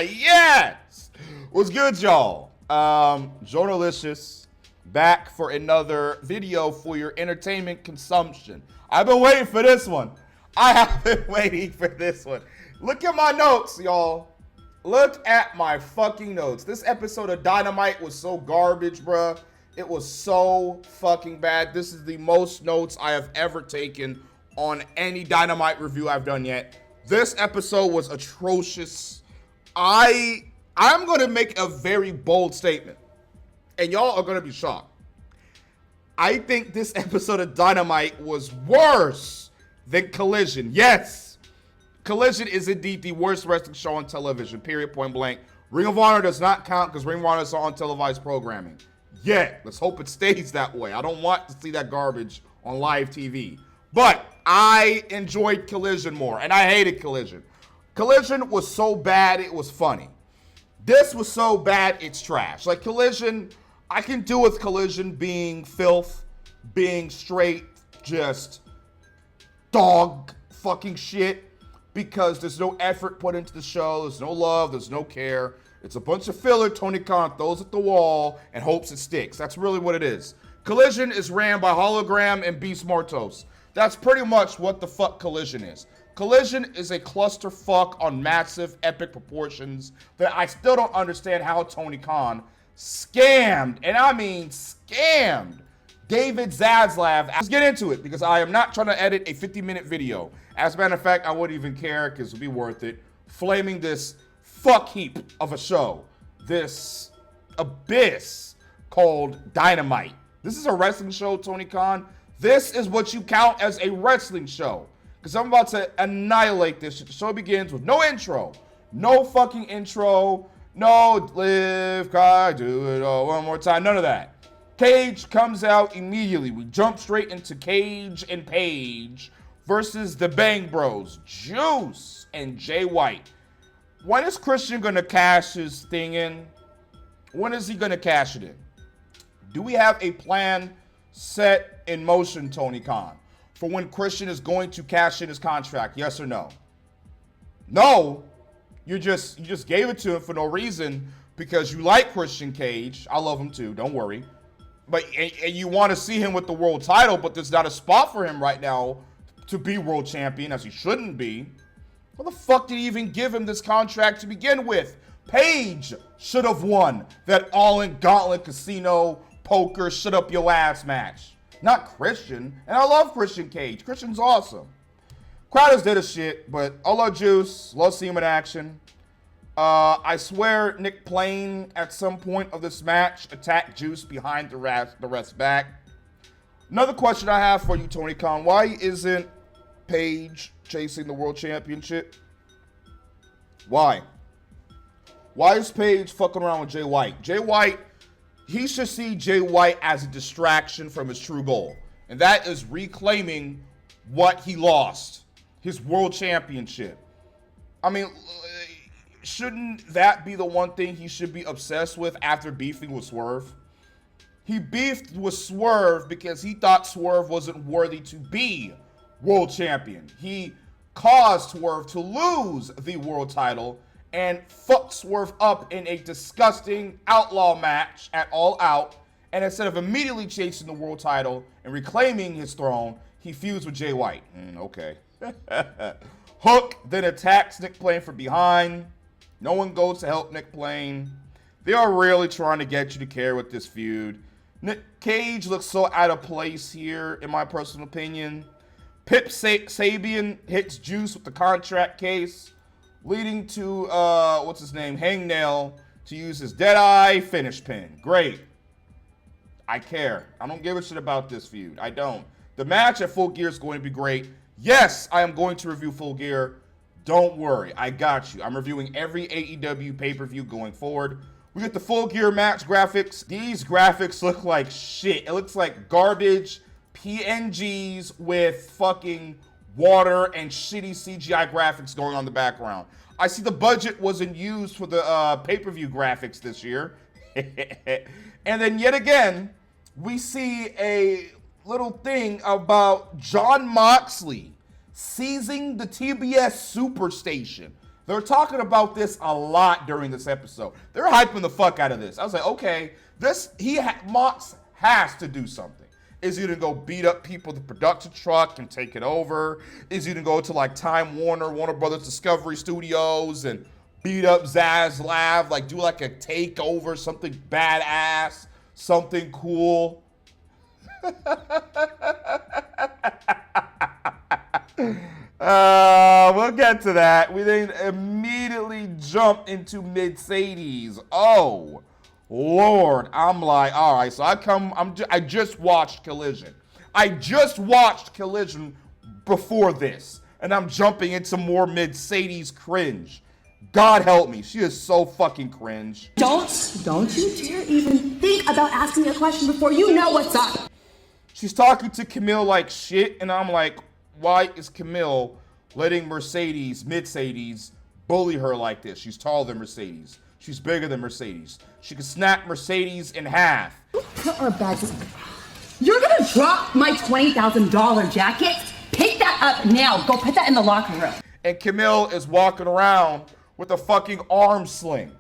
Yes! What's good, y'all? Journalicious back for another video for your entertainment consumption. I've been waiting for this one. I have been waiting for this one. Look at my notes, y'all. Look at my fucking notes. This episode of Dynamite was so garbage, bruh. It was so fucking bad. This is the most notes I have ever taken on any Dynamite review I've done yet. This episode was atrocious. I'm going to make a very bold statement, and y'all are going to be shocked. I think this episode of Dynamite was worse than Collision. Yes, Collision is indeed the worst wrestling show on television, period, point blank. Ring of Honor does not count because Ring of Honor is on televised programming. Yet, let's hope it stays that way. I don't want to see that garbage on live TV. But I enjoyed Collision more, and I hated Collision. Collision was so bad, it was funny. This was so bad, it's trash. Like, Collision, I can do with Collision being filth, being straight, just dog fucking shit, because there's no effort put into the show, there's no love, there's no care. It's a bunch of filler Tony Khan throws at the wall and hopes it sticks. That's really what it is. Collision is ran by Hologram and Beast Mortos. That's pretty much what the fuck Collision is. Collision is a clusterfuck on massive, epic proportions that I still don't understand how Tony Khan scammed, and I mean scammed, David Zaslav. Let's get into it, because I am not trying to edit a 50-minute video. As a matter of fact, I wouldn't even care, because it would be worth it. Flaming this fuck heap of a show. This abyss called Dynamite. This is a wrestling show, Tony Khan. This is what you count as a wrestling show. Because I'm about to annihilate this shit. The show begins with no intro. No fucking intro. No live, cry, do it all one more time. None of that. Cage comes out immediately. We jump straight into Cage and Page versus the Bang Bros, Juice and Jay White. When is Christian going to cash his thing in? When is he going to cash it in? Do we have a plan set in motion, Tony Khan, for when Christian is going to cash in his contract? Yes or no? No. You just gave it to him for no reason because you like Christian Cage. I love him too, don't worry. But and you want to see him with the world title, but there's not a spot for him right now to be world champion, as he shouldn't be. What the fuck did he even give him this contract to begin with? Page should have won that all-in gauntlet casino poker shut up your ass match. Not Christian. And I love Christian Cage. Christian's awesome. Crowders did a shit, but I love Juice. Love seeing him in action. I swear Nick Plain at some point of this match attacked Juice behind the rest back. Another question I have for you, Tony Khan. Why isn't Page chasing the world championship? Why? Why is Page fucking around with Jay White? Jay White, he should see Jay White as a distraction from his true goal. And that is reclaiming what he lost. His world championship. I mean, shouldn't that be the one thing he should be obsessed with after beefing with Swerve? He beefed with Swerve because he thought Swerve wasn't worthy to be world champion. He caused Swerve to lose the world title and fucked Swerve up in a disgusting outlaw match at All Out. And instead of immediately chasing the world title and reclaiming his throne, he feuds with Jay White. Okay. Hook then attacks Nick Plain from behind. No one goes to help Nick Plain. They are really trying to get you to care with this feud. Nick Cage looks so out of place here, in my personal opinion. Pip Sabian hits Juice with the contract case, leading to, Hangnail to use his Deadeye finish pin. Great. I care. I don't give a shit about this feud. I don't. The match at Full Gear is going to be great. Yes, I am going to review Full Gear. Don't worry. I got you. I'm reviewing every AEW pay-per-view going forward. We get the Full Gear match graphics. These graphics look like shit. It looks like garbage PNGs with fucking water and shitty CGI graphics going on in the background. I see the budget wasn't used for the pay-per-view graphics this year. And then yet again, we see a little thing about Jon Moxley seizing the TBS Superstation. They're talking about this a lot during this episode. They're hyping the fuck out of this. I was like, okay, Mox has to do something. Is he gonna go beat up people at the production truck and take it over? Is he gonna go to like Time Warner Brothers Discovery Studios and beat up Zaslav, like do like a takeover, something badass, something cool? We'll get to that. We then immediately jump into Mercedes. Oh, Lord. I'm like, all right, so I just watched Collision. I just watched Collision before this, and I'm jumping into more Mercedes cringe. God help me. She is so fucking cringe. Don't you dare even think about asking me a question before you know what's up. She's talking to Camille like shit, and I'm like, why is Camille letting Mercedes bully her like this? She's taller than Mercedes. She's bigger than Mercedes. She can snap Mercedes in half. Put our bags. You're gonna drop my $20,000 jacket? Pick that up now. Go put that in the locker room. And Camille is walking around with a fucking arm sling.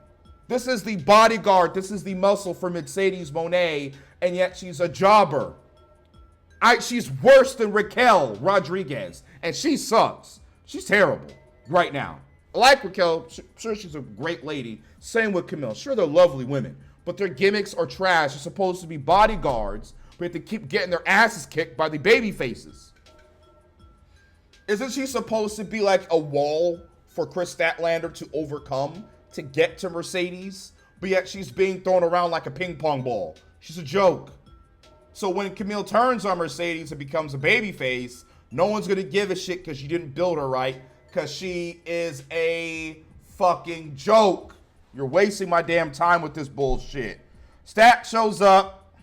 This is the bodyguard. This is the muscle for Mercedes Monet, and yet she's a jobber. She's worse than Raquel Rodriguez, and she sucks. She's terrible right now. I like Raquel. Sure, she's a great lady. Same with Camille. Sure, they're lovely women, but their gimmicks are trash. They're supposed to be bodyguards, but they keep getting their asses kicked by the baby faces. Isn't she supposed to be like a wall for Chris Statlander to overcome to get to Mercedes? But yet she's being thrown around like a ping pong ball. She's a joke. So when Camille turns on Mercedes and becomes a babyface, no one's gonna give a shit because you didn't build her right, because she is a fucking joke. You're wasting my damn time with this bullshit. Stat shows up,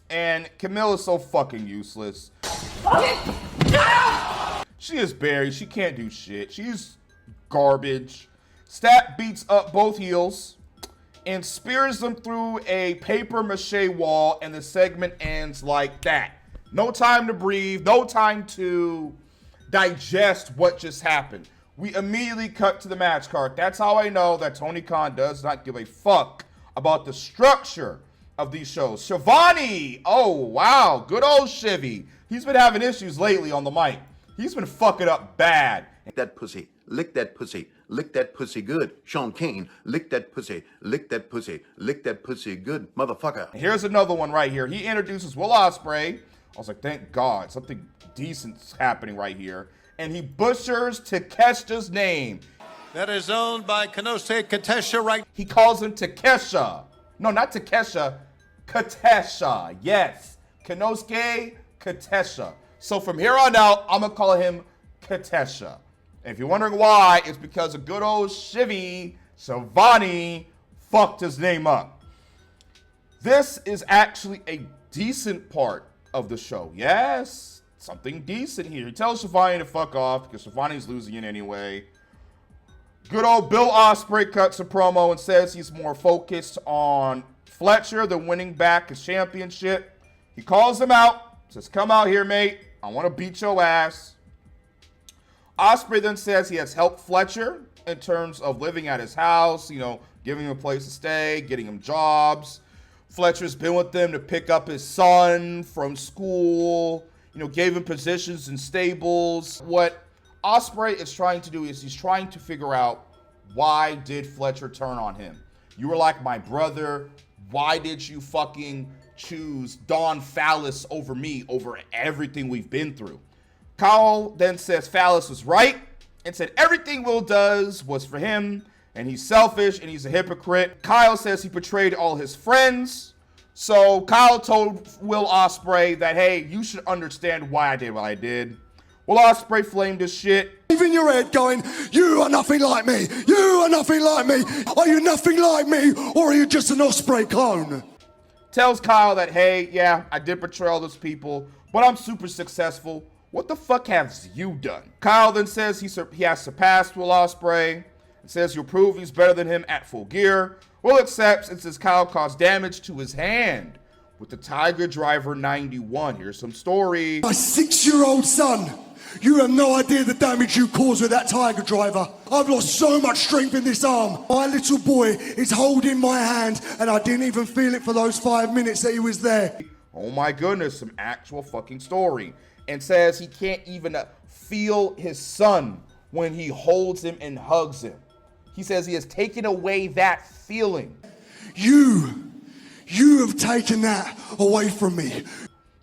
and Camille is so fucking useless. She is buried. She can't do shit. She's garbage. Stat beats up both heels and spears them through a paper mache wall, and the segment ends like that. No time to breathe, no time to digest what just happened. We immediately cut to the match card. That's how I know that Tony Khan does not give a fuck about the structure of these shows. Shivani! Oh, wow. Good old Shivy. He's been having issues lately on the mic. He's been fucking up bad. That pussy. Lick that pussy. Lick that pussy good. Sean Kane. Lick that pussy. Lick that pussy. Lick that pussy good. Motherfucker. Here's another one right here. He introduces Will Ospreay. I was like, thank God. Something decent's happening right here. And he butchers Takeshita's name. That is owned by Konosuke Katesha right. He calls him Takesha. No, not Takesha. Katesha. Yes. Konosuke Katesha. So from here on out, I'm going to call him Katesha. And if you're wondering why, it's because a good old Shivani fucked his name up. This is actually a decent part of the show. Yes, something decent here. He tells Shivani to fuck off because Shivani's losing it anyway. Good old Bill Ospreay cuts a promo and says he's more focused on Fletcher than winning back his championship. He calls him out, says, come out here, mate. I want to beat your ass. Ospreay then says he has helped Fletcher in terms of living at his house, giving him a place to stay, getting him jobs. Fletcher's been with them to pick up his son from school, gave him positions in stables. What Ospreay is trying to do is he's trying to figure out, why did Fletcher turn on him? You were like my brother. Why did you fucking choose Don Fallis over me, over everything we've been through? Kyle then says Fallis was right and said everything Will does was for him, and he's selfish and he's a hypocrite. Kyle says he betrayed all his friends. So Kyle told Will Ospreay that, hey, you should understand why I did what I did. Will Ospreay flamed his shit. In your head going, you are nothing like me. You are nothing like me. Are you nothing like me, or are you just an Ospreay clone? Tells Kyle that, hey, yeah, I did betray all those people, but I'm super successful. What the fuck have you done? Kyle then says he has surpassed Will Ospreay and says he'll prove he's better than him at Full Gear. Will accepts and says Kyle caused damage to his hand with the Tiger Driver 91. Here's some story. My 6-year-old son You have no idea the damage you caused with that Tiger Driver. I've lost so much strength in this arm. My little boy is holding my hand, and I didn't even feel it for those 5 minutes that he was there. Oh my goodness, some actual fucking story. And says he can't even feel his son when he holds him and hugs him. He says he has taken away that feeling. You have taken that away from me.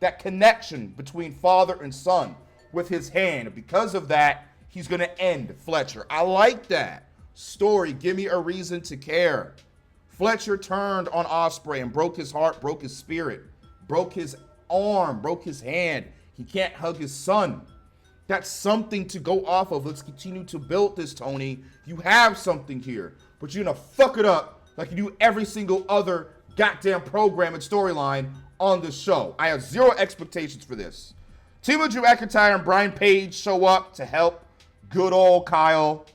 That connection between father and son with his hand. Because of that, he's going to end Fletcher. I like that. Story, give me a reason to care. Fletcher turned on Ospreay and broke his heart, broke his spirit, broke his arm, broke his hand. He can't hug his son. That's something to go off of. Let's continue to build this, Tony. You have something here, but you're going to fuck it up like you do every single other goddamn program and storyline on this show. I have zero expectations for this. Team Drew McIntyre and Brian Page show up to help good old Kyle.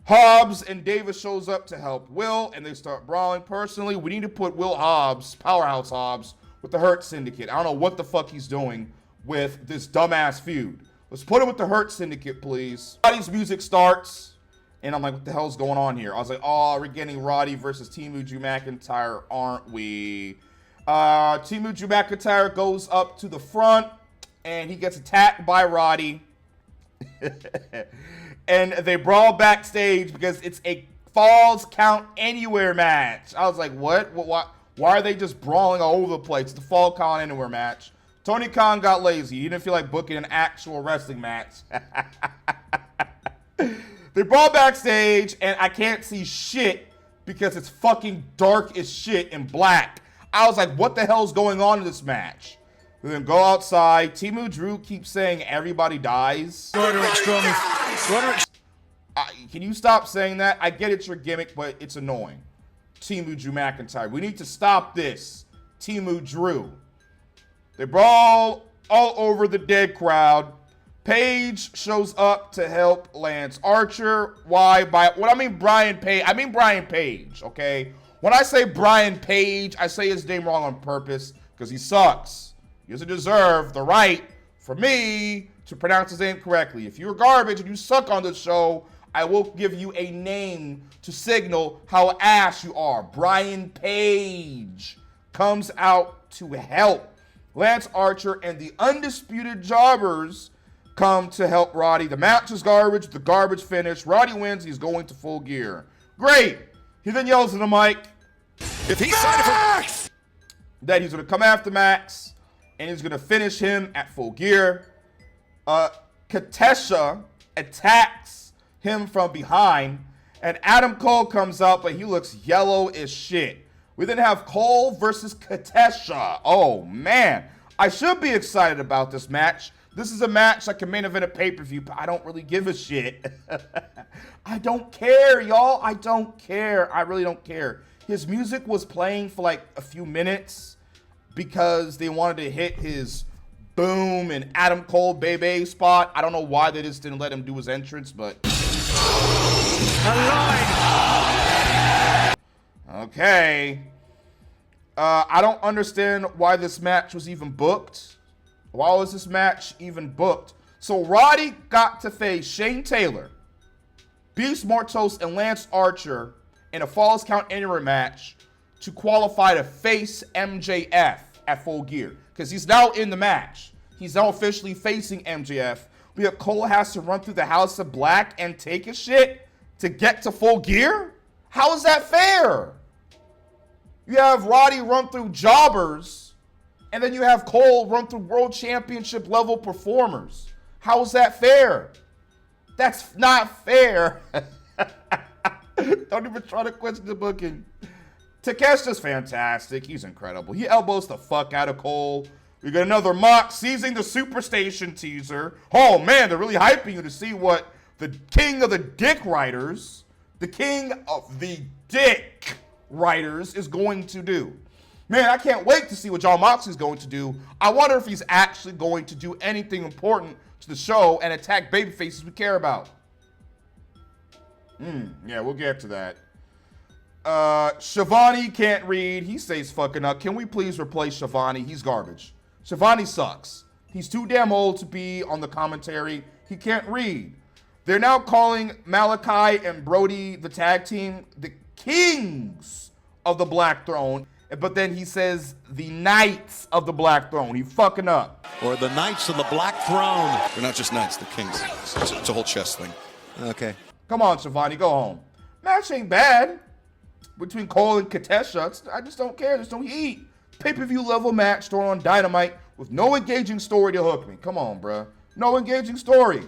Hobbs and Davis shows up to help Will, and they start brawling. Personally, we need to put Will Hobbs, Powerhouse Hobbs, with the Hurt Syndicate. I don't know what the fuck he's doing with this dumbass feud. Let's put him with the Hurt Syndicate, please. Roddy's music starts, and I'm like, what the hell's going on here? I was like, oh, we're getting Roddy versus Team Drew McIntyre, aren't we? Team Drew McIntyre goes up to the front, and he gets attacked by Roddy. And they brawl backstage because it's a Falls Count Anywhere match. I was like, what? Why are they just brawling all over the place? It's the Fall Count Anywhere match. Tony Khan got lazy. He didn't feel like booking an actual wrestling match. They brawl backstage, and I can't see shit because it's fucking dark as shit in black. I was like, what the hell's going on in this match? We then go outside. Team Drew keeps saying everybody dies. Can you stop saying that? I get it's your gimmick, but it's annoying. Team Drew McIntyre. We need to stop this. Team Drew. They brawl all over the dead crowd. Paige shows up to help Lance Archer. Why? Brian Page. I mean Brian Page, okay? When I say Brian Page, I say his name wrong on purpose because he sucks. He doesn't deserve the right for me to pronounce his name correctly. If you're garbage and you suck on this show, I will give you a name to signal how ass you are. Brian Page comes out to help. Lance Archer and the Undisputed Jobbers come to help Roddy. The match is garbage. The garbage finish. Roddy wins. He's going to Full Gear. Great. He then yells at the mic. If he's signed for that he's going to come after Max and he's going to finish him at Full Gear. Takeshita attacks him from behind, and Adam Cole comes out, but he looks yellow as shit. We then have Cole versus Takeshita. Oh, man. I should be excited about this match. This is a match that can main event a pay-per-view, but I don't really give a shit. I don't care, y'all. I don't care. I really don't care. His music was playing for like a few minutes because they wanted to hit his boom and Adam Cole Bebe spot. I don't know why they just didn't let him do his entrance, but... Okay. I don't understand why this match was even booked. Why was this match even booked? So Roddy got to face Shane Taylor, Beast Mortos, and Lance Archer in a Falls Count Anywhere match to qualify to face MJF at Full Gear. Because he's now in the match. He's now officially facing MJF. But Cole has to run through the House of Black and take his shit to get to Full Gear? How is that fair? You have Roddy run through jobbers, and then you have Cole run through world championship level performers. How is that fair? That's not fair. Don't even try to question the booking. Takeshita's fantastic. He's incredible. He elbows the fuck out of Cole. We got another Mox seizing the Superstation teaser. Oh man, they're really hyping you to see what the king of the dick writers, the king of the dick writers is going to do. Man, I can't wait to see what John Moxley's going to do. I wonder if he's actually going to do anything important to the show and attack babyfaces we care about. Yeah, we'll get to that. Shivani can't read. He stays fucking up. Can we please replace Shivani? He's garbage. Shivani sucks. He's too damn old to be on the commentary. He can't read. They're now calling Malachi and Brody, the tag team, the kings of the Black Throne. But then he says the knights of the Black Throne. He fucking up. Or the Knights of the Black Throne. They're not just knights, they're kings. It's a whole chess thing. Okay. Come on, Shivani, go home. Match ain't bad between Cole and Takeshita. I just don't care. There's no heat. Pay-per-view level match thrown on Dynamite with no engaging story to hook me. Come on, bruh. No engaging story.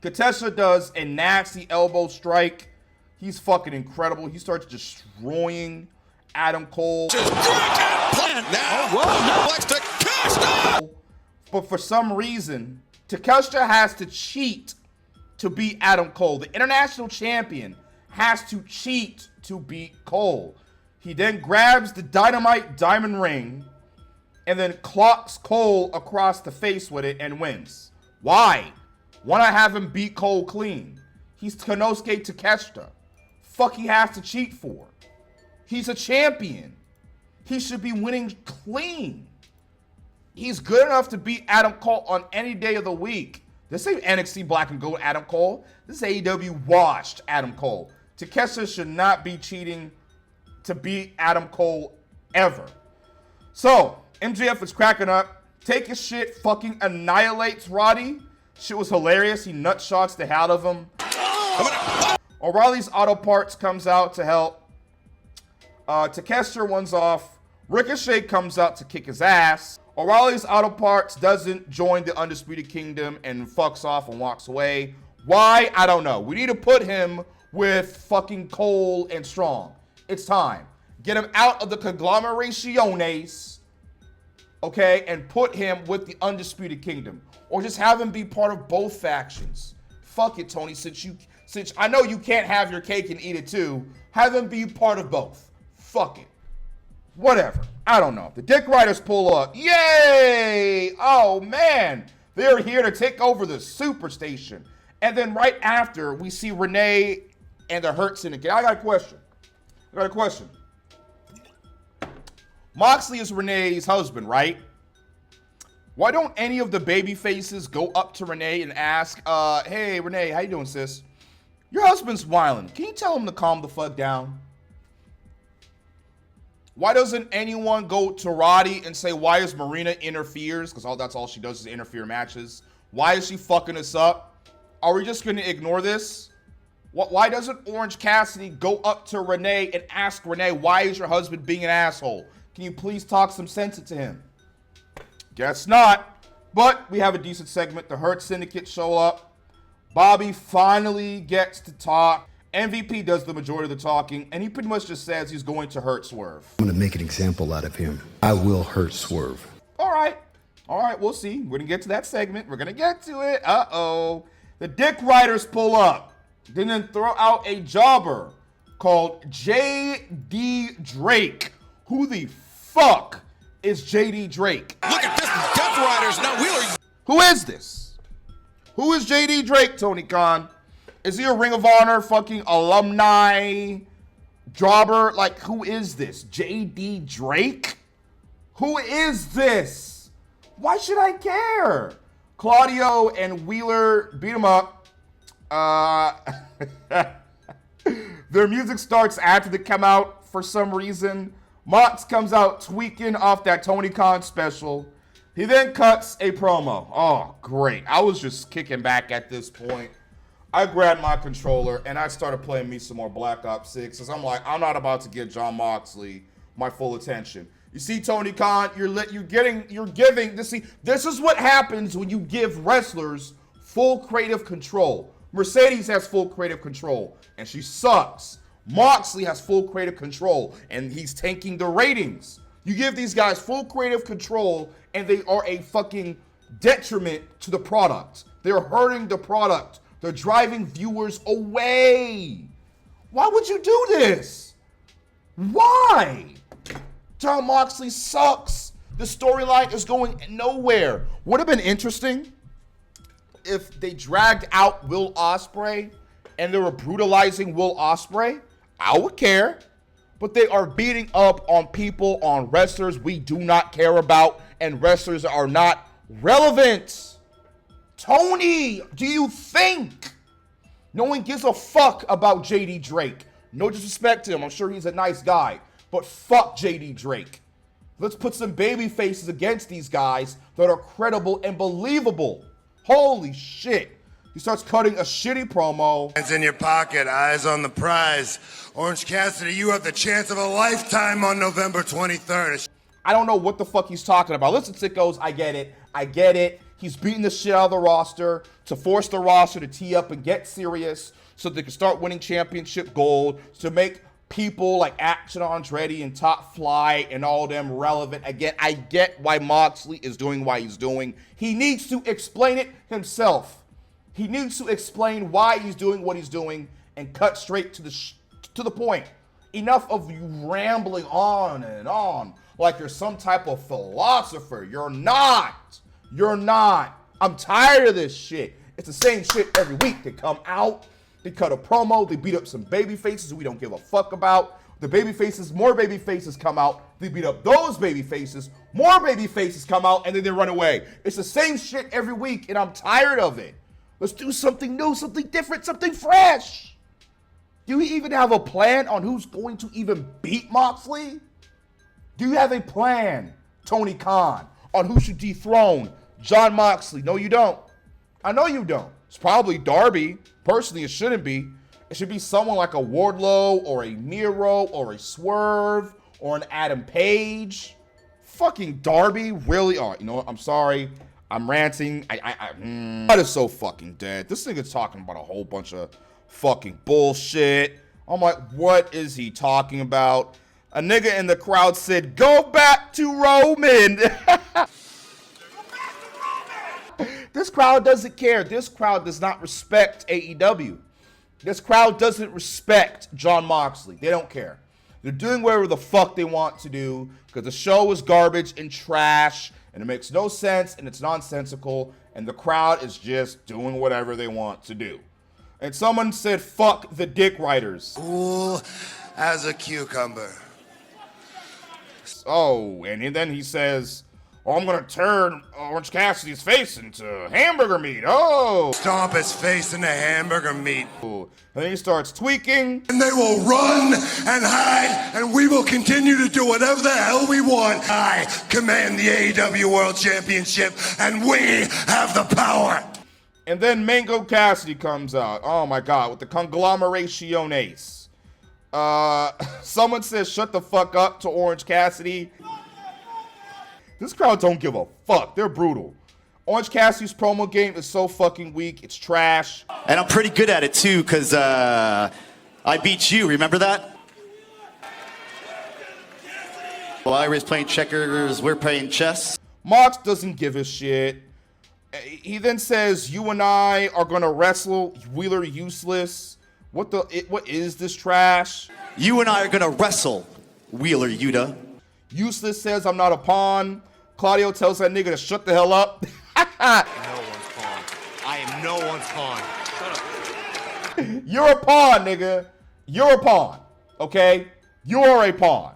Takeshita does a nasty elbow strike. He's fucking incredible. He starts destroying Adam Cole. But for some reason, Takeshita has to cheat to beat Adam Cole. The international champion has to cheat to beat Cole. He then grabs the Dynamite diamond ring and then clocks Cole across the face with it and wins. Why? Why not have him beat Cole clean? He's Konosuke Takeshita. Fuck he has to cheat for? He's a champion. He should be winning clean. He's good enough to beat Adam Cole on any day of the week. This ain't NXT Black and Gold Adam Cole. This is AEW washed Adam Cole. Takeshita should not be cheating to beat Adam Cole ever. So, MJF is cracking up. Take his shit, fucking annihilates Roddy. Shit was hilarious. He nut shots the hell out of him. O'Reilly's Auto Parts comes out to help. Takeshita runs off. Ricochet comes out to kick his ass. O'Reilly's Auto Parts doesn't join the Undisputed Kingdom and fucks off and walks away. Why? I don't know. We need to put him with fucking Cole and Strong. It's time. Get him out of the conglomeraciones, okay, and put him with the Undisputed Kingdom. Or just have him be part of both factions. Fuck it, Tony. Since I know you can't have your cake and eat it too, have him be part of both. Fuck it. Whatever. I don't know. The Dick Riders pull up. Yay! Oh, man. They're here to take over the Superstation. And then right after, we see Renee and the Hurt Syndicate. I got a question. Moxley is Renee's husband, right? Why don't any of the baby faces go up to Renee and ask, hey, Renee, how you doing, sis? Your husband's whining. Can you tell him to calm the fuck down? Why doesn't anyone go to Roddy and say, why is Marina interferes? Because that's all she does is interfere matches. Why is she fucking us up? Are we just going to ignore this? Why doesn't Orange Cassidy go up to Renee and ask Renee, why is your husband being an asshole? Can you please talk some sense into him? Guess not. But we have a decent segment. The Hurt Syndicate show up. Bobby finally gets to talk. MVP does the majority of the talking, and he pretty much just says he's going to hurt Swerve. I'm going to make an example out of him. I will hurt Swerve. All right, we'll see. We're going to get to that segment. We're going to get to it. Uh-oh. The Dick Riders pull up. Then throw out a jobber called J.D. Drake. Who the fuck is J.D. Drake? Look at this, Death Riders. Now Wheeler. Who is this? Who is J.D. Drake, Tony Khan? Is he a Ring of Honor fucking alumni jobber? Like, who is this? J.D. Drake? Who is this? Why should I care? Claudio and Wheeler beat him up. Their music starts after they come out for some reason. Mox comes out tweaking off that Tony Khan special. He then cuts a promo. Oh, great. I was just kicking back at this point. I grabbed my controller and I started playing me some more Black Ops 6 because I'm like, I'm not about to give Jon Moxley my full attention. You see, Tony Khan, you're giving this. See, this is what happens when you give wrestlers full creative control. Mercedes has full creative control and she sucks. Moxley has full creative control and he's tanking the ratings. You give these guys full creative control and they are a fucking detriment to the product. They're hurting the product. They're driving viewers away. Why would you do this? Why? Jon Moxley sucks. The storyline is going nowhere. Would have been interesting if they dragged out Will Ospreay and they were brutalizing Will Ospreay. I would care. But they are beating up on people, on wrestlers we do not care about, and wrestlers are not relevant. Tony, do you think no one gives a fuck about JD Drake? No disrespect to him. I'm sure he's a nice guy. But fuck JD Drake. Let's put some baby faces against these guys that are credible and believable. Holy shit. He starts cutting a shitty promo. Hands in your pocket, eyes on the prize. Orange Cassidy, you have the chance of a lifetime on November 23rd. I don't know what the fuck he's talking about. Listen, sickos, I get it. I get it. He's beating the shit out of the roster to force the roster to tee up and get serious so they can start winning championship gold, to make people like Action Andretti and Top Flight and all them relevant. Again, I get why Moxley is doing what he's doing. He needs to explain it himself. He needs to explain why he's doing what he's doing and cut straight to the point. Enough of you rambling on and on like you're some type of philosopher. You're not. You're not. I'm tired of this shit. It's the same shit every week. They come out, they cut a promo, they beat up some baby faces we don't give a fuck about. The baby faces, more baby faces come out, they beat up those baby faces, more baby faces come out, and then they run away. It's the same shit every week, and I'm tired of it. Let's do something new, something different, something fresh. Do you even have a plan on who's going to even beat Moxley? Do you have a plan, Tony Khan, on who should dethrone Jon Moxley? No, you don't. I know you don't. It's probably Darby. Personally, it shouldn't be. It should be someone like a Wardlow or a Miro or a Swerve or an Adam Page. Fucking Darby, really? Oh, you know what? I'm sorry. I'm ranting. That is so fucking dead. This nigga's talking about a whole bunch of fucking bullshit. I'm like, what is he talking about? A nigga in the crowd said, go back to Roman. This crowd doesn't care. This crowd does not respect AEW. This crowd doesn't respect Jon Moxley. They don't care. They're doing whatever the fuck they want to do because the show is garbage and trash and it makes no sense and it's nonsensical and the crowd is just doing whatever they want to do. And someone said, fuck the dick riders. Cool as a cucumber. Oh, and then he says, oh, I'm going to turn Orange Cassidy's face into hamburger meat. Oh. Stomp his face into hamburger meat. And then he starts tweaking. And they will run and hide, and we will continue to do whatever the hell we want. I command the AEW World Championship, and we have the power. And then Mango Cassidy comes out. Oh, my God, with the conglomerationes. Someone says, shut the fuck up to Orange Cassidy. This crowd don't give a fuck. They're brutal. Orange Cassidy's promo game is so fucking weak. It's trash. And I'm pretty good at it, too, because I beat you. Remember that? While I was playing checkers, we're playing chess. Mox doesn't give a shit. He then says, you and I are going to wrestle. Wheeler useless. What is this trash? You and I are going to wrestle, Wheeler Yuta. Useless says, I'm not a pawn. Claudio tells that nigga to shut the hell up. No one's pawn. I am no one's pawn. Shut up. You're a pawn, nigga. You're a pawn. Okay? You're a pawn.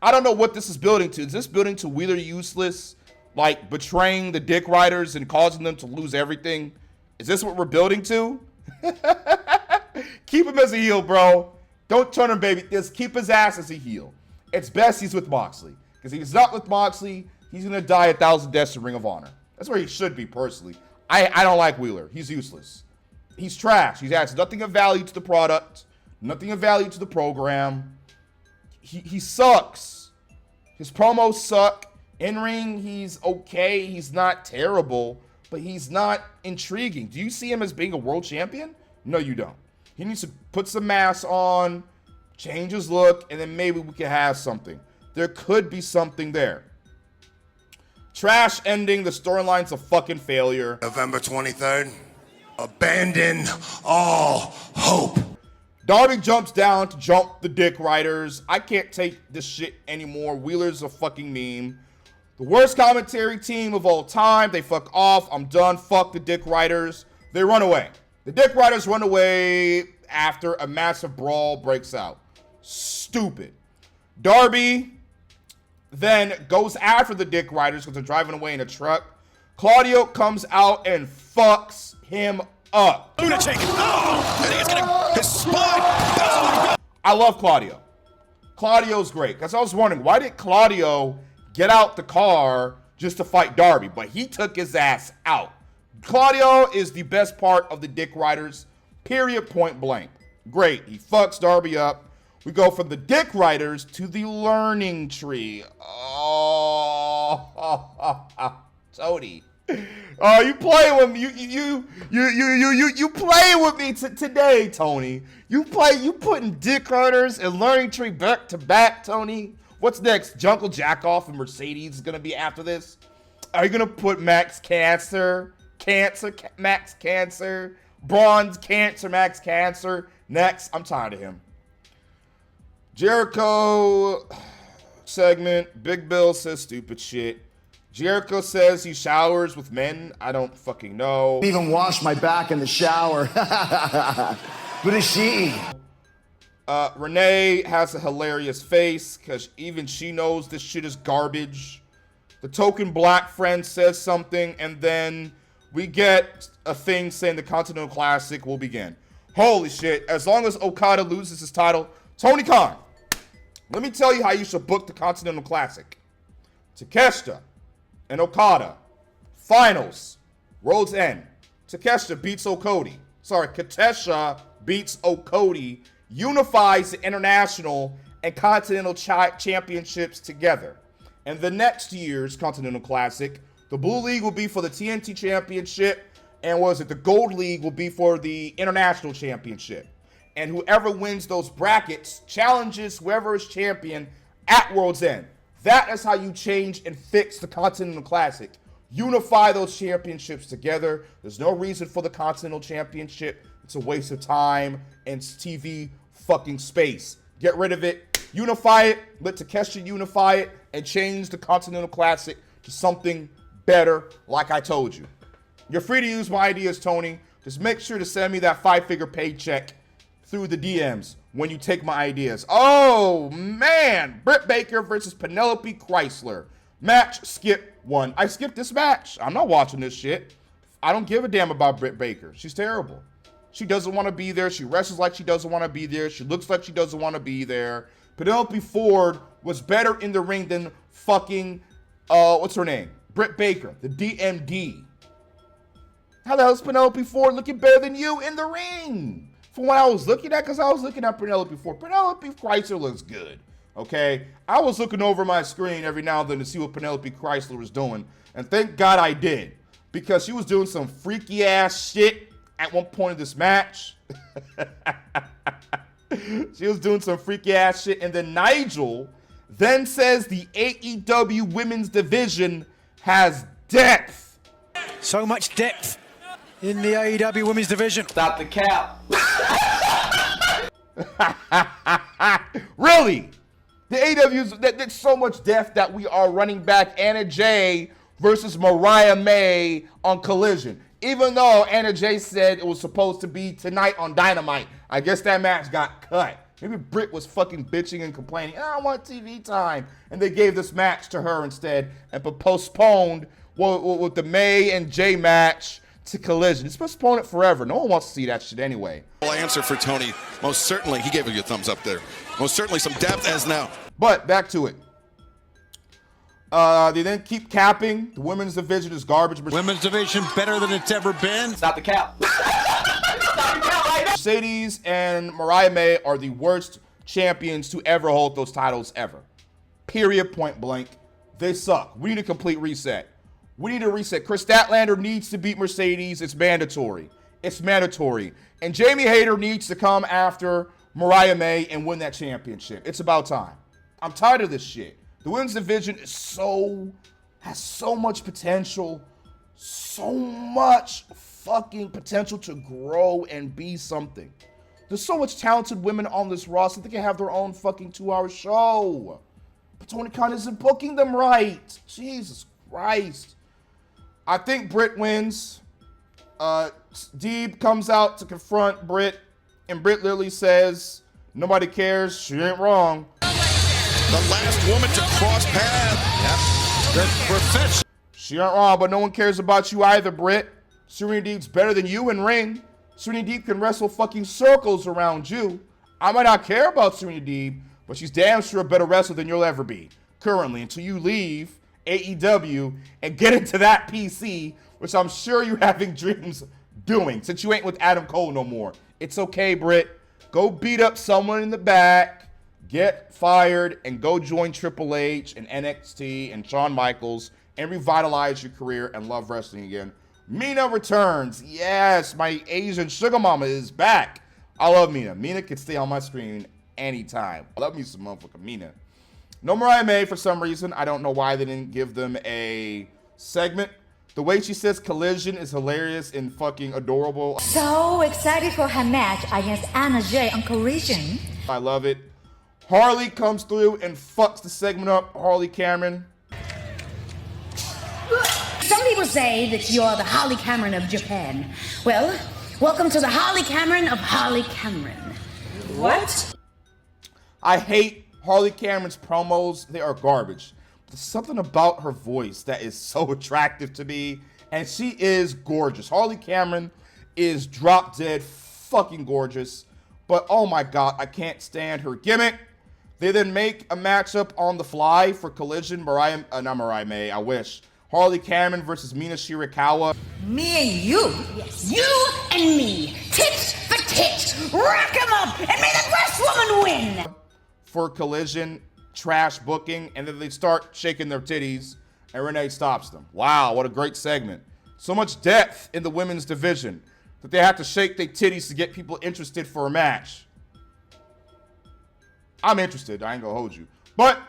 I don't know what this is building to. Is this building to Wheeler useless? Like betraying the dick riders and causing them to lose everything? Is this what we're building to? Keep him as a heel, bro. Don't turn him, baby. Just keep his ass as a heel. It's best he's with Moxley. Because if he's not with Moxley, he's going to die 1,000 deaths in Ring of Honor. That's where he should be, personally. I don't like Wheeler. He's useless. He's trash. He adds nothing of value to the product, nothing of value to the program. He sucks. His promos suck. In-ring, he's okay. He's not terrible, but he's not intriguing. Do you see him as being a world champion? No, you don't. He needs to put some masks on, change his look, and then maybe we can have something. There could be something there. Trash ending. The storyline's a fucking failure. November 23rd. Abandon all hope. Darby jumps down to jump the dick riders. I can't take this shit anymore. Wheeler's a fucking meme. The worst commentary team of all time. They fuck off. I'm done. Fuck the dick riders. They run away. The dick riders run away after a massive brawl breaks out. Stupid. Darby then goes after the dick riders because they're driving away in a truck. Claudio comes out and fucks him up. Lunatic. Oh, I think it's gonna his spine. I love Claudio. Claudio's great. Because I was wondering, why did Claudio get out the car just to fight Darby? But he took his ass out. Claudio is the best part of the Dick Riders, period, point blank. Great. He fucks Darby up. We go from the Dick Riders to the learning tree. Oh, Tony. Oh, you play with me. You play with me today, Tony. You putting Dick Riders and learning tree back to back, Tony. What's next? Jungle Jackoff and Mercedes is gonna be after this. Are you gonna put Max Cancer, Max Cancer, Bronze Cancer, Max Cancer next? I'm tired of him. Jericho segment. Big Bill says stupid shit. Jericho says he showers with men. I don't fucking know. Even wash my back in the shower. What is she? Renee has a hilarious face because even she knows this shit is garbage. The token black friend says something, and then we get a thing saying the Continental Classic will begin. Holy shit. As long as Okada loses his title, Tony Khan, let me tell you how you should book the Continental Classic. Takeshita and Okada. Finals. Road's End. Takeshita beats Okada. Katesha beats Okada. Unifies the International and Continental Championships together. And the next year's Continental Classic, the Blue League will be for the TNT Championship. And the Gold League will be for the International Championship. And whoever wins those brackets challenges whoever is champion at World's End. That is how you change and fix the Continental Classic. Unify those championships together. There's no reason for the Continental Championship. It's a waste of time and TV fucking space. Get rid of it. Unify it. Let Takeshita unify it and change the Continental Classic to something better, like I told you. You're free to use my ideas, Tony. Just make sure to send me that 5-figure paycheck through the DMs when you take my ideas. Oh, man. Britt Baker versus Penelope Chrysler. Match skip 1. I skipped this match. I'm not watching this shit. I don't give a damn about Britt Baker. She's terrible. She doesn't want to be there. She wrestles like she doesn't want to be there. She looks like she doesn't want to be there. Penelope Ford was better in the ring than fucking, what's her name? Britt Baker, the DMD. How the hell is Penelope Ford looking better than you in the ring? From what I was looking at, because I was looking at Penelope Ford. Penelope Chrysler looks good, okay? I was looking over my screen every now and then to see what Penelope Chrysler was doing, and thank God I did, because she was doing some freaky-ass shit at one point in this match. She was doing some freaky-ass shit, and then Nigel then says the AEW women's division has depth. So much depth in the AEW women's division. Stop the cap. Really? The AEW's that's so much depth that we are running back Anna Jay versus Mariah May on Collision. Even though Anna Jay said it was supposed to be tonight on Dynamite. I guess that match got cut. Maybe Britt was fucking bitching and complaining, I want TV time. And they gave this match to her instead and postponed with the May and Jay match to Collision. It's postponed it forever. No one wants to see that shit anyway. Answer for Tony. Most certainly, he gave you a thumbs up there. Most certainly some depth as now. But back to it. They then keep capping. The women's division is garbage. Women's division better than it's ever been. Stop the cap. Mercedes and Mariah May are the worst champions to ever hold those titles ever. Period, point blank. They suck. We need a complete reset. We need a reset. Chris Statlander needs to beat Mercedes. It's mandatory. It's mandatory. And Jamie Hayter needs to come after Mariah May and win that championship. It's about time. I'm tired of this shit. The women's division has so much potential. So much fucking potential to grow and be something. There's so much talented women on this roster. They can have their own fucking 2-hour show. But Tony Khan isn't booking them right. Jesus Christ. I think Britt wins. Deeb comes out to confront Britt, and Britt literally says, nobody cares. She ain't wrong. The last woman to cross paths. Yep. The professional. She aren't wrong, but no one cares about you either, Britt. Serena Deeb's better than you in ring. Serena Deeb can wrestle fucking circles around you. I might not care about Serena Deeb, but she's damn sure a better wrestler than you'll ever be currently until you leave AEW and get into that PC, which I'm sure you're having dreams doing since you ain't with Adam Cole no more. It's okay, Britt. Go beat up someone in the back, get fired, and go join Triple H and NXT and Shawn Michaels and revitalize your career and love wrestling again. Mina returns. Yes, my Asian sugar mama is back. I love Mina. Mina can stay on my screen anytime. I love me some motherfucking Mina. No Mariah May for some reason. I don't know why they didn't give them a segment. The way she says collision is hilarious and fucking adorable. So excited for her match against Anna Jay on Collision. I love it. Harley comes through and fucks the segment up. Harley Cameron. Some people say that you're the Harley Cameron of Japan. Well, welcome to the Harley Cameron of Harley Cameron. What? I hate Harley Cameron's promos. They are garbage. There's something about her voice that is so attractive to me, and she is gorgeous. Harley Cameron is drop dead fucking gorgeous, but oh my god, I can't stand her gimmick. They then make a matchup on the fly for Collision. Not Mariah May, I wish. Harley Cameron versus Mina Shirakawa. Me and you. Yes. You and me. Tit for tit. Rock 'em up and may the best woman win. For Collision, trash booking, and then they start shaking their titties, and Renee stops them. Wow, what a great segment. So much depth in the women's division that they have to shake their titties to get people interested for a match. I'm interested, I ain't gonna hold you. But,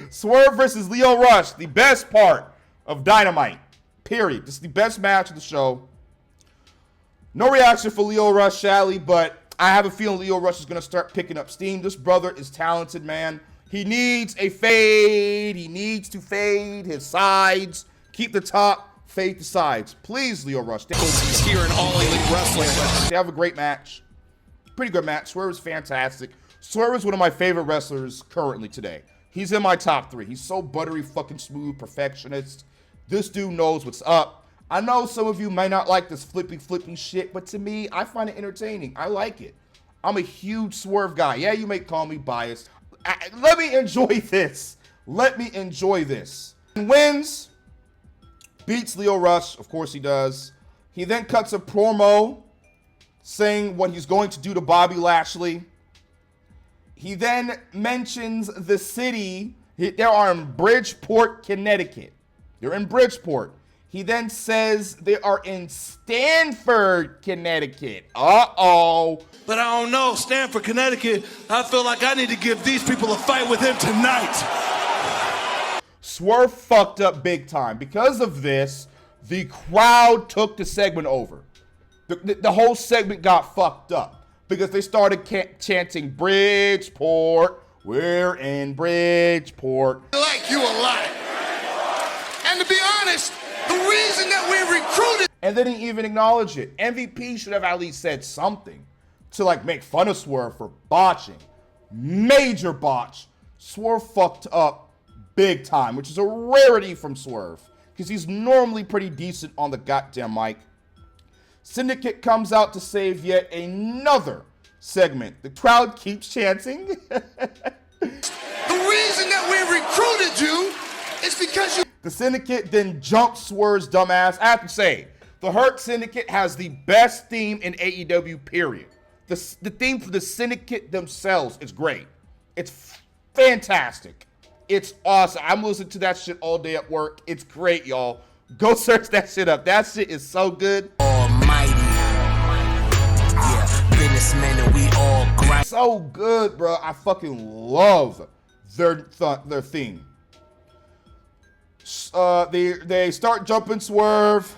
Swerve versus Lio Rush, the best part of Dynamite, period. This is the best match of the show. No reaction for Lio Rush, sadly, but I have a feeling Lio Rush is going to start picking up steam. This brother is talented, man. He needs a fade. He needs to fade his sides. Keep the top, fade the sides. Please, Lio Rush. He's here in All Elite Wrestling. They have a great match. Pretty good match. Swerve is fantastic. Swerve is one of my favorite wrestlers currently today. He's in my top 3. He's so buttery, fucking smooth, perfectionist. This dude knows what's up. I know some of you might not like this flippy shit, but to me, I find it entertaining. I like it. I'm a huge Swerve guy. Yeah, you may call me biased. Let me enjoy this. Let me enjoy this. He wins, beats Lio Rush. Of course he does. He then cuts a promo saying what he's going to do to Bobby Lashley. He then mentions the city. They are in Bridgeport, Connecticut. They're in Bridgeport. He then says they are in Stamford, Connecticut. Uh-oh. But I don't know, Stamford, Connecticut, I feel like I need to give these people a fight with him tonight. Swerve fucked up big time. Because of this, the crowd took the segment over. The whole segment got fucked up because they started chanting Bridgeport. We're in Bridgeport. I like you a lot. And to be honest, the reason that we recruited... And then he even acknowledged it. MVP should have at least said something to like make fun of Swerve for botching. Major botch. Swerve fucked up big time, which is a rarity from Swerve because he's normally pretty decent on the goddamn mic. Syndicate comes out to save yet another segment. The crowd keeps chanting. The reason that we recruited you is because you... The Syndicate then jumps Swerve's dumbass. I have to say, the Hurt Syndicate has the best theme in AEW, period. The theme for the Syndicate themselves is great. It's fantastic. It's awesome. I'm listening to that shit all day at work. It's great, y'all. Go search that shit up. That shit is so good. Almighty. Yeah, businessmen and we all grind. So good, bro. I fucking love their theme. They start jumping Swerve.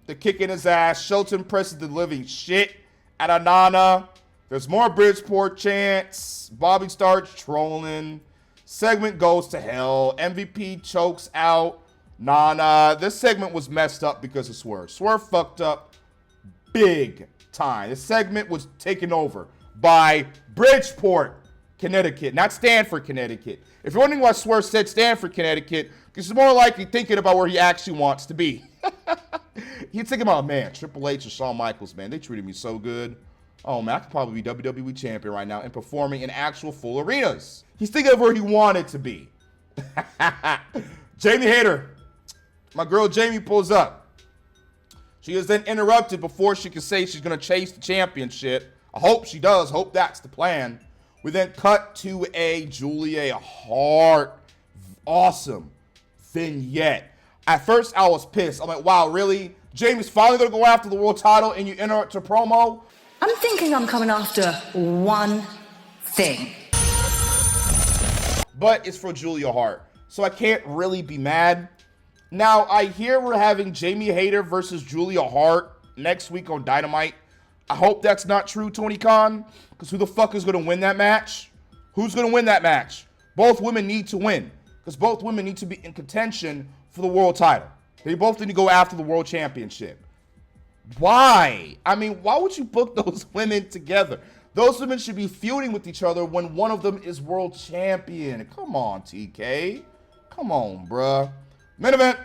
They're kicking his ass. Shelton presses the living shit out of Nana. There's more Bridgeport chants. Bobby starts trolling. Segment goes to hell. MVP chokes out Nana. This segment was messed up because of Swerve. Swerve fucked up big time. This segment was taken over by Bridgeport, Connecticut, not Stamford, Connecticut. If you're wondering why Swerve said Stamford, Connecticut, because he's more likely thinking about where he actually wants to be. He's thinking about, man, Triple H and Shawn Michaels, man, they treated me so good. Oh, man, I could probably be WWE champion right now and performing in actual full arenas. He's thinking of where he wanted to be. Jamie Hayter. My girl Jamie pulls up. She is then interrupted before she can say she's going to chase the championship. I hope she does. Hope that's the plan. We then cut to a Julia Hart awesome vignette. At first, I was pissed. I'm like, wow, really? Jamie's finally going to go after the world title and you interrupt her promo? I'm thinking I'm coming after one thing. But it's for Julia Hart, so I can't really be mad. Now, I hear we're having Jamie Hayter versus Julia Hart next week on Dynamite. I hope that's not true, Tony Khan, because who the fuck is going to win that match? Who's going to win that match? Both women need to win, because both women need to be in contention for the world title. They both need to go after the world championship. Why? I mean, why would you book those women together? Those women should be feuding with each other when one of them is world champion. Come on, TK. Come on, bruh. Main event.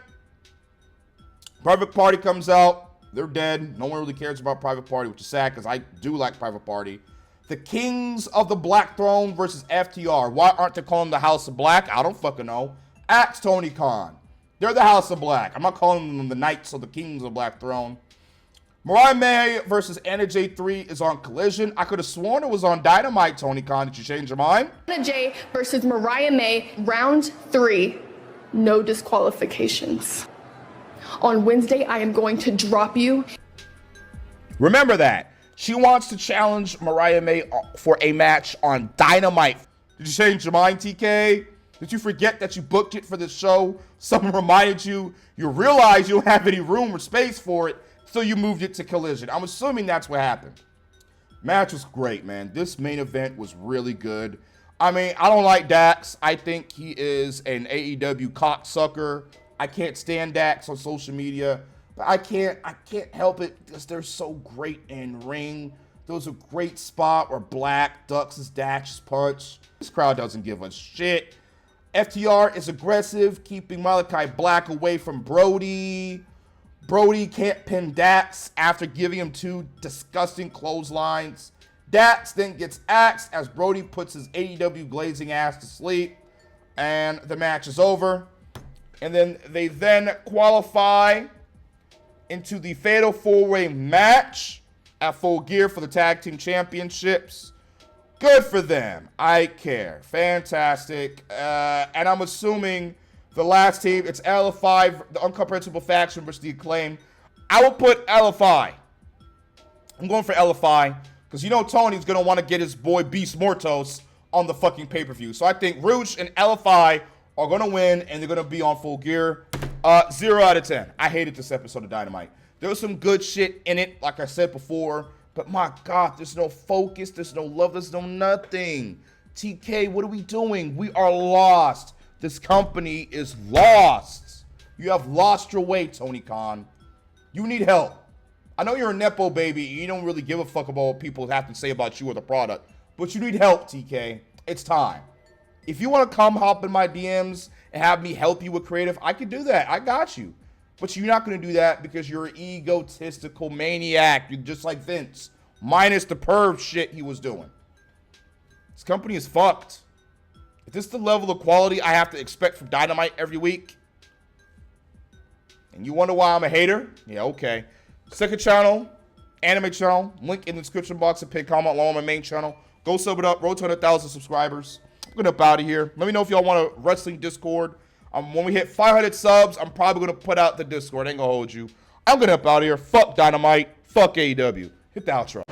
Private Party comes out. They're dead. No one really cares about Private Party, which is sad because I do like Private Party. The Kings of the Black Throne versus FTR. Why aren't they calling the House of Black? I don't fucking know. Ask Tony Khan. They're the House of Black. I'm not calling them the Knights of the Kings of the Black Throne. Mariah May versus Anna J3 is on Collision. I could have sworn it was on Dynamite, Tony Khan. Did you change your mind? Anna J versus Mariah May, round 3. No disqualifications. On Wednesday, I am going to drop you. Remember that. She wants to challenge Mariah May for a match on Dynamite. Did you change your mind, TK? Did you forget that you booked it for this show? Someone reminded you. You realized you don't have any room or space for it, so you moved it to Collision. I'm assuming that's what happened. Match was great, man. This main event was really good. I mean, I don't like Dax. I think he is an AEW cocksucker. I can't stand Dax on social media, but I can't help it because they're so great in ring. There was a great spot where Black ducks his Dax's punch. This crowd doesn't give a shit. FTR is aggressive, keeping Malachi Black away from Brody. Brody can't pin Dax after giving him 2 disgusting clotheslines. Dax then gets axed as Brody puts his AEW glazing ass to sleep. And the match is over. And then they then qualify into the Fatal 4-Way match at Full Gear for the Tag Team Championships. Good for them. I care. Fantastic. And I'm assuming the last team, it's LFI, the Uncomprehensible Faction versus the Acclaim. I will put LFI. I'm going for LFI because you know Tony's going to want to get his boy Beast Mortos on the fucking pay-per-view. So I think Rouge and LFI are going to win, and they're going to be on Full Gear. 0 out of 10. I hated this episode of Dynamite. There was some good shit in it, like I said before, but my God, there's no focus, there's no love, there's no nothing. TK, what are we doing? We are lost. This company is lost. You have lost your way, Tony Khan. You need help. I know you're a Nepo baby. You don't really give a fuck about what people have to say about you or the product, but you need help, TK. It's time. If you want to come hop in my DMs and have me help you with creative, I can do that. I got you. But you're not going to do that because you're an egotistical maniac. You're just like Vince, minus the perv shit he was doing. This company is fucked. If this is the level of quality I have to expect from Dynamite every week, and you wonder why I'm a hater, yeah, okay. Second channel, anime channel, link in the description box and pinned comment along my main channel. Go sub it up, road to 100,000 subscribers. I'm going to up out of here. Let me know if y'all want a wrestling Discord. When we hit 500 subs, I'm probably going to put out the Discord. I ain't going to hold you. I'm going to up out of here. Fuck Dynamite. Fuck AEW. Hit the outro.